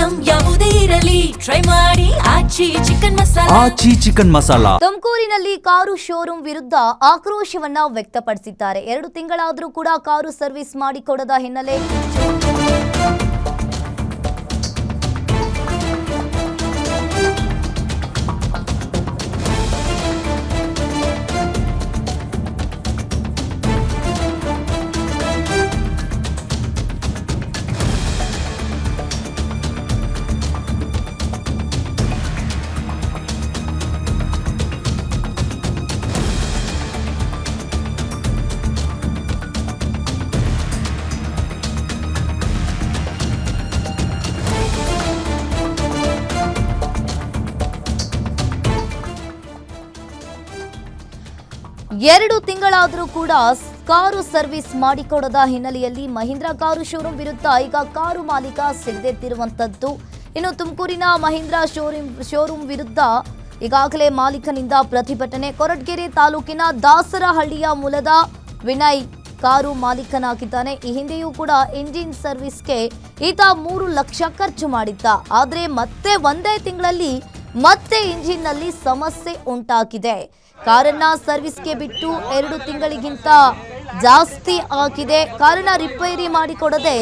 Item ಯಾವುದೇ ಇರಲಿ try ಮಾಡಿ ಆಚಿ ಚಿಕನ್ ಮಸಾಲಾ. ತುಮಕೂರಿನಲ್ಲಿ ಕಾರು ಶೋರೂಮ್ ವಿರುದ್ಧ ಆಕ್ರೋಶವನ್ನ ವ್ಯಕ್ತಪಡಿಸಿದ್ದಾರೆ. 2 ತಿಂಗಳಾದರೂ ಕೂಡ ಕಾರು ಸರ್ವಿಸ್ ಮಾಡಿಕೊಡದ ಹಿನ್ನೆಲೆ ಎರಡು ತಿಂಗಳಾದರೂ ಕೂಡ ಕಾರು ಸರ್ವಿಸ್ ಮಾಡಿಕೊಡದ ಹಿನ್ನೆಲೆಯಲ್ಲಿ ಮಹೀಂದ್ರಾ ಕಾರು ಶೋರೂಮ್ ವಿರುದ್ಧ ಈಗ ಕಾರು ಮಾಲೀಕ ಸಿಡಿದೆದ್ದಿರುವಂತದ್ದು. ಇನ್ನು ತುಮಕೂರಿನ ಮಹೀಂದ್ರಾ ಶೋರೂಮ್ ವಿರುದ್ಧ ಈಗಾಗಲೇ ಮಾಲೀಕನಿಂದ ಪ್ರತಿಭಟನೆ. ಕೊರಟಗೆರೆ ತಾಲೂಕಿನ ದಾಸರಹಳ್ಳಿಯ ಮೂಲದ ವಿನಯ್ ಕಾರು ಮಾಲೀಕನಾಗಿದ್ದಾನೆ. ಈ ಹಿಂದೆಯೂ ಕೂಡ ಇಂಜಿನ್ ಸರ್ವಿಸ್ಗೆ ಈತ 3 ಲಕ್ಷ ಖರ್ಚು ಮಾಡಿದ್ದ. ಆದರೆ ಮತ್ತೆ ಒಂದೇ ತಿಂಗಳಲ್ಲಿ ಮತ್ತೆ ಇಂಜಿನ್ನಲ್ಲಿ ಸಮಸ್ಯೆ ಉಂಟಾಗಿದೆ. ಕಾರನ್ನ ಸರ್ವಿಸ್ಗೆ ಬಿಟ್ಟು 2 ತಿಂಗಳಿಗಿಂತ ಜಾಸ್ತಿ ಆಗಿದೆ. ಕಾರನ್ನ ರಿಪೇರಿ ಮಾಡಿಕೊಡದೆ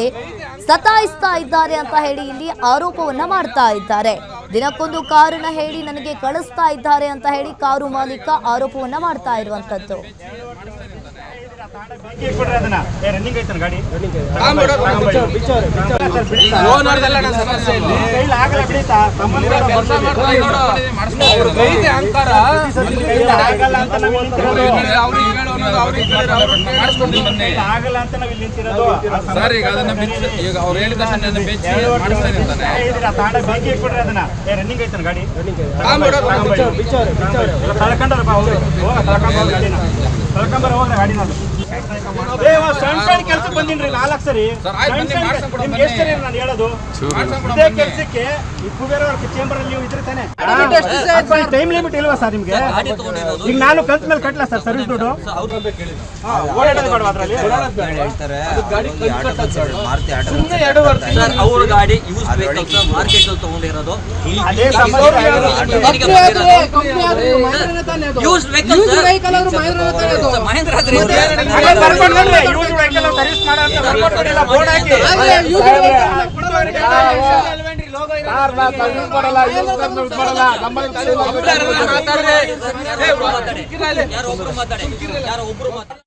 ಸತಾಯಿಸ್ತಾ ಇದ್ದಾರೆ ಅಂತ ಹೇಳಿ ಇಲ್ಲಿ ಆರೋಪವನ್ನ ಮಾಡ್ತಾ ಇದ್ದಾರೆ. ದಿನಕ್ಕೊಂದು ಕಾರಣ ಹೇಳಿ ನನಗೆ ಕಳಿಸ್ತಾ ಇದ್ದಾರೆ ಅಂತ ಹೇಳಿ ಕಾರು ಮಾಲೀಕ ಆರೋಪವನ್ನ ಮಾಡ್ತಾ ಇರುವಂತದ್ದು. ಕೆಲಸ ಬಂದಿನ್ರಿ 4 ಸರಿ ನಿಮ್ಗೆ ಎಷ್ಟು ಸರಿ ನಾನು ಹೇಳೋದು ಇದೇ ಕೆಲಸಕ್ಕೆ ಚೇಂಬರ್ ಅಲ್ಲಿ ನೀವು ಇದ್ರೆ ತಾನೆ ಟೈಮ್ ಲಿಮಿಟ್ ಇಲ್ವಾ ಸರ್ ನಿಮ್ಗೆ? ಈಗ ನಾನು ಕಂತ ಮೇಲೆ ಕಟ್ಟಲ ಸರ್ ಸರ್ವಿಸ್ ದುಡ್ಡು ಓಡಾಡೋದು ಬೇಡ ಅದರಲ್ಲಿ ಅವ್ರ ಗಾಡಿ ಯೂಸ್ ವೆಹಿಕಲ್ಸ್ ಮಾರ್ಕೆಟ್ ಅಲ್ಲಿ ತಗೊಂಡಿರೋದು ಅದೇ use vehicle Mahindra use vehicle service ಮಾಡೋಲ್ಲ ಬೋರ್ಡ್ ಹಾಕಿ ಯಾರೋ ಒಬ್ರು ಮಾತಾಡಿ